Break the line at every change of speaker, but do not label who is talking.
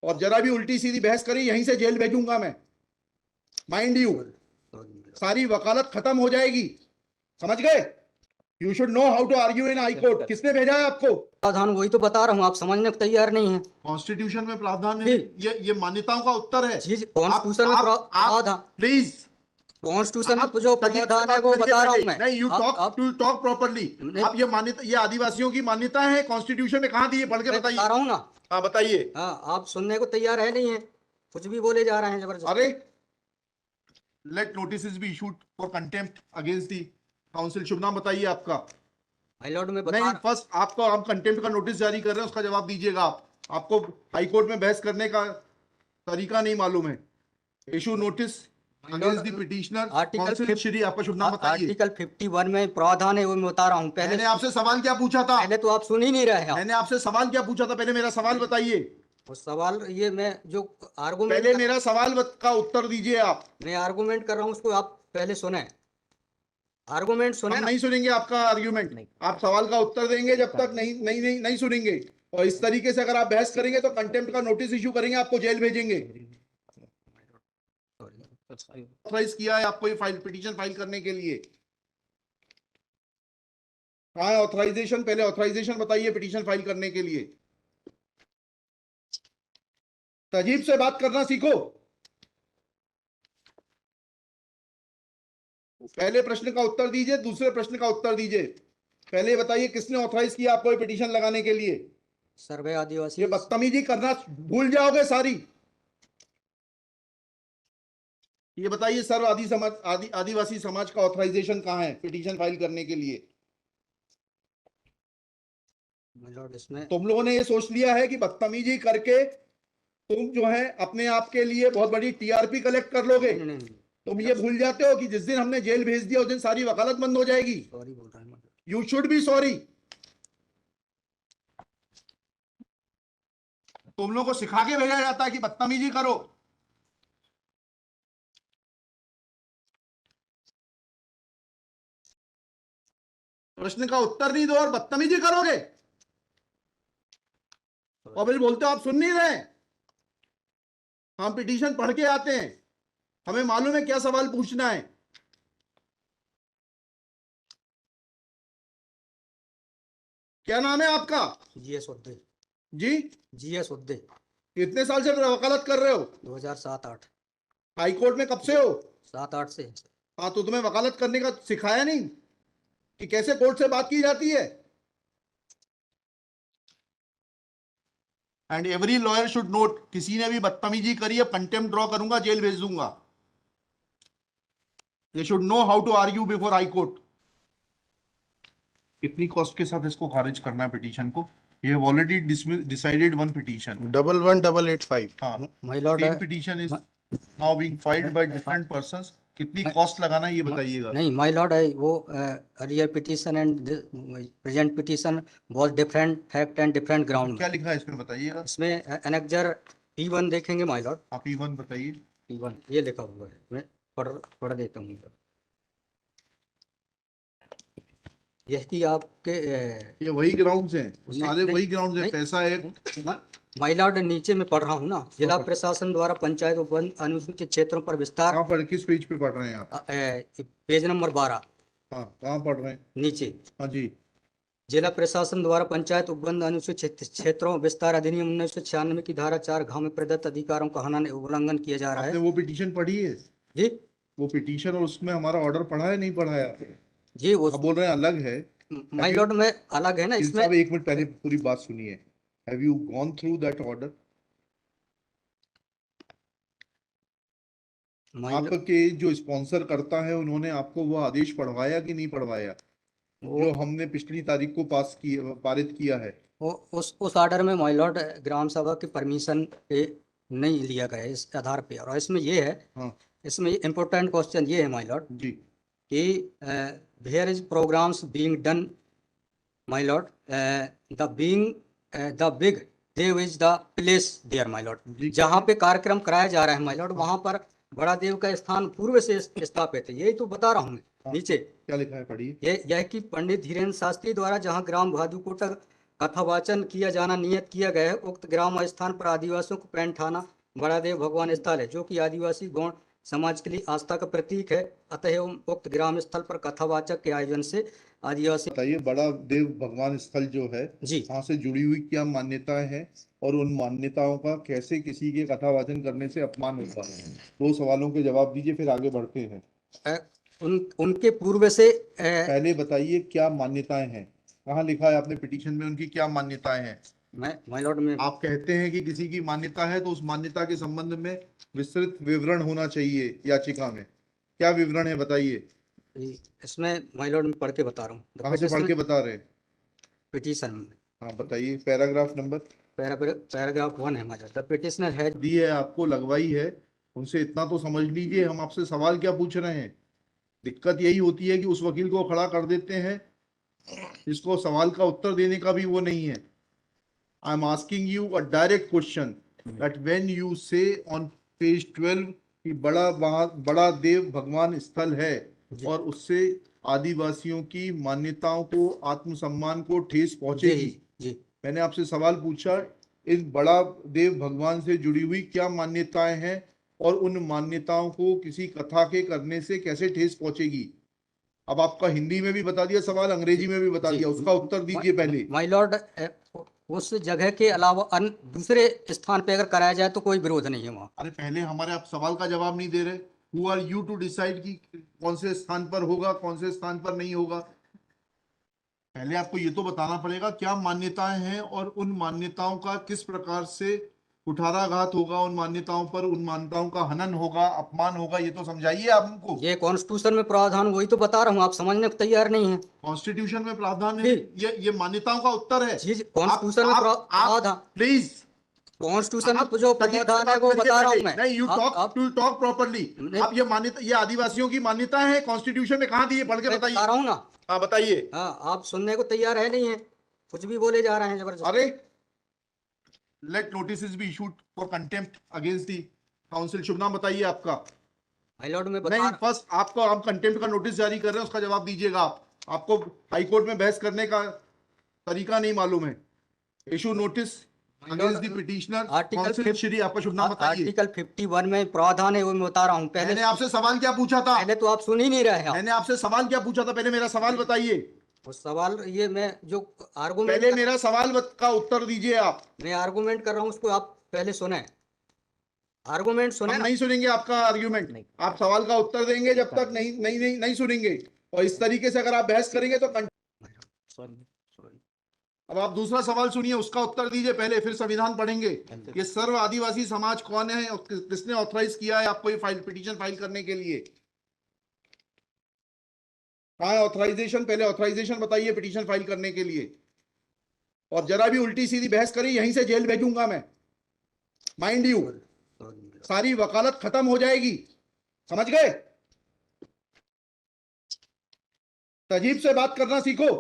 और जरा भी उल्टी सीधी बहस करी यहीं से जेल भेजूंगा मैं, माइंड यू। सारी वकालत खत्म हो जाएगी, समझ गए? You should know how to argue in high court. किसने भेजा है आपको?
प्रावधान वही तो बता रहा हूँ, आप समझने को तैयार नहीं है।
कॉन्स्टिट्यूशन में प्रावधान है,
जी।
ये मान्यताओं का उत्तर है।
जी, कॉन्स्टिट्यूशन में प्रावधान,
प्लीज
कॉन्स्टिट्यूशन में जो प्रावधान है वो बता रहा हूँ मैं।
नहीं, यू टॉक प्रॉपर्ली। आप ये मान्यता, ये आदिवासियों की मान्यता है, कॉन्स्टिट्यूशन में कहाँ दी है? पढ़ के बताइए।
बता रहा हूँ ना।
हाँ बताइए।
हाँ, आप सुनने को तैयार है नहीं है, कुछ भी बोले जा रहे हैं जबरदस्त।
अरे, let notice be issued for contempt against the council. शुभ नाम बताइए आपका।
हाई लॉर्ड में
नहीं, फर्स्ट आपको हम कंटेम्प्ट का नोटिस जारी कर रहे हैं, उसका जवाब दीजिएगा आप। आपको हाई कोर्ट में बहस करने का तरीका नहीं मालूम है। Issue notice against the petitioner council. Shri, आपका शुभ नाम बताइए।
आर्टिकल 51 में प्रावधान है वो मैं बता रहा हूँ। पहले
मैंने आपसे सवाल क्या पूछा था?
पहले तो आप सुन ही नहीं रहे हैं।
मैंने आपसे सवाल क्या पूछा था? पहले मेरा सवाल बताइए।
वो सवाल ये मैं जो आर्गुमेंट,
पहले मेरा सवाल का उत्तर दीजिए आप।
मैं आर्गुमेंट कर रहा हूँ उसको आप पहले सुने, आर्गुमेंट सुने।
हम नहीं सुनेंगे आपका आर्ग्यूमेंट। आप सवाल का उत्तर देंगे जब तक नहीं सुनेंगे। और इस तरीके से अगर आप बहस करेंगे तो कंटेम्प्ट का नोटिस इशू करेंगे, आपको जेल भेजेंगे। ऑथराइज किया है आपको ये फाइल, पिटीशन फाइल करने के लिए? कहाँ है ऑथराइजेशन? पहले ऑथराइजेशन बताइए पिटीशन फाइल करने के लिए। तजीब से बात करना सीखो। पहले प्रश्न का उत्तर दीजिए, दूसरे प्रश्न का उत्तर दीजिए। पहले बताइए किसने ऑथराइज किया आपको पिटीशन लगाने के लिए?
सर्वे आदिवासी।
ये बदतमीजी करना भूल जाओगे सारी। ये बताइए सर्व आदिवासी समाज का ऑथराइजेशन कहाँ है पिटीशन फाइल करने के लिए?
इसमें
तुम लोगों ने ये सोच लिया है कि बदतमीजी करके तुम जो है अपने आप के लिए बहुत बड़ी टीआरपी कलेक्ट कर लोगे। तुम ये भूल जाते हो कि जिस दिन हमने जेल भेज दिया उस दिन सारी वकालत बंद हो जाएगी।
सॉरी बोल रहा हूं।
You should be sorry. तुम लोगों को सिखा के भेजा जाता है कि बदतमीजी करो। प्रश्न का उत्तर नहीं दो और बदतमीजी करोगे। और फिर बोलते हो आप सुन नहीं रहे। हम पिटीशन पढ़ के आते हैं, हमें मालूम है क्या सवाल पूछना है। क्या नाम है आपका?
जीएस उद्दे।
जी,
जीएस उद्दे।
कितने साल से वकालत कर रहे हो?
2007-8।
हाई कोर्ट में कब से हो?
7-8 से।
हाँ, तो तुम्हें वकालत करने का सिखाया नहीं कि कैसे कोर्ट से बात की जाती है? And every lawyer should note, किसी ने भी बदतमीजी करी है कंटेम्प्ट ड्रॉ करूंगा, जेल भेज दूंगा। They should know how to argue before high court. कितनी कॉस्ट के साथ इसको खारिज करना है पिटीशन को? ये ऑलरेडी डिसाइडेड वन पिटीशन
11885।
हाँ,
my Lord,
same petition is now being filed by different persons. कितनी कॉस्ट लगाना है ये बताइएगा।
नहीं माय लॉर्ड है वो earlier petition and present petition was different fact and different ground.
क्या लिखा है इसमें बताइएगा।
इसमें एनेक्जर P1 देखेंगे माय लॉर्ड।
आप P1 बताइए।
P1 ये लिखा हुआ है, मैं पढ़ देता हूँ। यही आपके
ये वही ग्राउंड्स हैं, सारे वही ग्राउंड्स हैं। पैसा है
माय लॉर्ड, नीचे में पढ़ रहा हूँ ना। जिला प्रशासन द्वारा पंचायत उपवन अनुसूचित क्षेत्रों पर विस्तार।
कहाँ पढ़, किस पेज पे पढ़ रहे हैं आप?
Page number 12।
हाँ, कहाँ पढ़ रहे हैं?
नीचे।
हाँ जी।
जिला प्रशासन द्वारा पंचायत उपबंध अनुसूचित क्षेत्रों विस्तार अधिनियम 1996 की धारा 4 में प्रदत्त अधिकारों का उल्लंघन किया जा रहा है।
आपने वो पिटीशन पढ़ी है?
जी,
वो पिटीशन और उसमें हमारा ऑर्डर पढ़ा है नहीं पढ़ा है?
जी वो
बोल रहे हैं अलग है।
माय लॉर्ड में अलग है ना इसमें।
एक मिनट पहले पूरी बात सुनिए। Have you gone through that order? आपके जो स्पॉन्सर करता है उन्होंने आपको वो आदेश पढ़वाया कि नहीं पढ़वाया जो हमने पिछली तारीख को पारित किया है?
उस ऑर्डर में माय लॉर्ड ग्राम सभा की परमिशन पे नहीं लिया गया इस आधार पे। और इसमें ये है,
हाँ,
इसमें इम्पोर्टेंट क्वेश्चन ये है माय लॉर्ड
जी
कि where is programs being done my lord, the big dev is the place there my lord. जहाँ पे कार्यक्रम कराया जा रहा है माय लॉर्ड, वहाँ पर बड़ा देव का स्थान पूर्व से स्थापित है। यही तो बता रहा हूँ मैं। नीचे
क्या लिखा है पढ़िए।
यह कि पंडित धीरेन्द्र शास्त्री द्वारा जहाँ ग्राम भादुकोटा कथावाचन किया जाना नियत किया गया है। उक्त ग्राम स्थान पर आदिवासियों को पैंठाना बड़ादेव भगवान स्थल है, जो कि आदिवासी गौण समाज के लिए आस्था का प्रतीक है। अतएव उक्त ग्राम स्थल पर कथावाचक के आयोजन से आदिवासी।
बताइए, बड़ा देव भगवान स्थल जो है
जी,
वहाँ से जुड़ी हुई क्या मान्यताएं हैं और उन मान्यताओं का कैसे किसी के कथावाचन करने से अपमान होता है? दो सवालों के जवाब दीजिए, फिर आगे बढ़ते हैं।
उनके पूर्व से
पहले बताइए क्या मान्यताएं हैं, कहाँ लिखा है आपने पिटीशन में उनकी क्या मान्यताएं हैं?
माय लॉर्ड में
आप कहते हैं कि किसी की मान्यता है तो उस मान्यता के संबंध में विस्तृत विवरण होना चाहिए याचिका में। क्या विवरण है बताइए।
इसमें माय लॉर्ड में पढ़ के बता रहा हूँ।
कहाँ से पढ़ के बता रहे हैं?
पिटीशन में।
हाँ बताइए, पैराग्राफ नंबर।
पैराग्राफ 1 है my lord. The petitioner has
the है आपको, लगवाई है, उनसे इतना तो समझ लीजिए हम आपसे सवाल क्या पूछ रहे हैं। दिक्कत यही होती है कि उस वकील को खड़ा कर देते हैं जिसको सवाल का उत्तर देने का भी वो नहीं है। I am asking you a direct question that when you से ऑन पेज 12 कि बड़ा देव भगवान स्थल है और उससे आदिवासियों की मान्यताओं को, आत्मसम्मान को ठेस पहुंचेगी।
जी
मैंने आपसे सवाल पूछा, इन बड़ा देव भगवान से जुड़ी हुई क्या मान्यताएं हैं और उन मान्यताओं को किसी कथा के करने से कैसे ठेस पहुंचेगी। अब आपका हिंदी में भी बता दिया सवाल, अंग्रेजी में भी बता दिया, उसका उत्तर दीजिए पहले।
माय लॉर्ड, उस जगह के अलावा अन्य दूसरे स्थान पे अगर कराया जाए तो कोई विरोध नहीं है वहाँ।
अरे पहले हमारे आप सवाल का जवाब नहीं दे रहे। Who are you to decide कि कौन से स्थान पर होगा, कौन से स्थान पर नहीं होगा। पहले आपको ये तो बताना पड़ेगा क्या मान्यताएं हैं और उन मान्यताओं का किस प्रकार से कुठाराघात होगा, उन मान्यताओं पर, उन मान्यताओं का हनन होगा, अपमान होगा, ये तो समझाइए आप हमको।
ये कॉन्स्टिट्यूशन में प्रावधान, वही तो बता रहा हूँ, आप समझने को तैयार नहीं है।
कॉन्स्टिट्यूशन में प्रावधान है, ये मान्यताओं का उत्तर है।
जी, कॉन्स्टिट्यूशन में प्रावधान,
प्लीज
कॉन्स्टिट्यूशन में जो प्रावधान है वो बता रहा हूँ मैं।
नहीं, यू टॉक प्रॉपर्ली। आप ये मान्यता, ये आदिवासियों की मान्यता है, कॉन्स्टिट्यूशन में कहाँ दी है, पढ़ के बताइए।
बता रहा हूँ ना।
हाँ बताइए।
हाँ, आप सुनने को तैयार है नहीं है, कुछ भी बोले जा रहे हैं जबरदस्त।
अरे let notice be issued for contempt against the council. शुभ नाम बताइए आपका।
माय लॉर्ड में
नहीं, फर्स्ट आपको, आप कंटेम्प्ट का नोटिस जारी कर रहे हैं, उसका जवाब दीजिएगा आप। आपको हाई कोर्ट में बहस करने का तरीका नहीं मालूम है। Issue notice against the petitioner council Shri. आपका शुभ नाम बताइए।
आर्टिकल 51 में प्रावधान है, वो मैं बता रहा हूँ। पहले
मैंने आपसे सवाल क्या पूछा था?
पहले तो आप सुन ही नहीं रहे हैं।
मैंने आपसे सवाल क्या पूछा था? पहले मेरा सवाल बताइए।
वो सवाल, ये मैं जो आर्गुमेंट,
पहले मेरा सवाल का उत्तर दीजिए आप।
मैं आर्गुमेंट कर रहा हूँ, उसको आप पहले सुने। आर्गुमेंट सुने।
हम नहीं सुनेंगे आपका आर्ग्यूमेंट। आप सवाल का उत्तर देंगे जब तक नहीं सुनेंगे। और इस तरीके से अगर आप बहस करेंगे तो अब आप दूसरा सवाल सुनिए, उसका उत्तर दीजिए पहले, फिर संविधान पढ़ेंगे। ये सर्व आदिवासी समाज कौन है और किसने ऑथराइज किया है आपको ये पिटीशन फाइल करने के लिए? कहाँ है ऑथराइजेशन? पहले ऑथराइजेशन बताइए पिटीशन फाइल करने के लिए। और जरा भी उल्टी सीधी बहस करी, यहीं से जेल भेजूंगा मैं, माइंड यू। सारी वकालत खत्म हो जाएगी, समझ गए? तजीब से बात करना सीखो।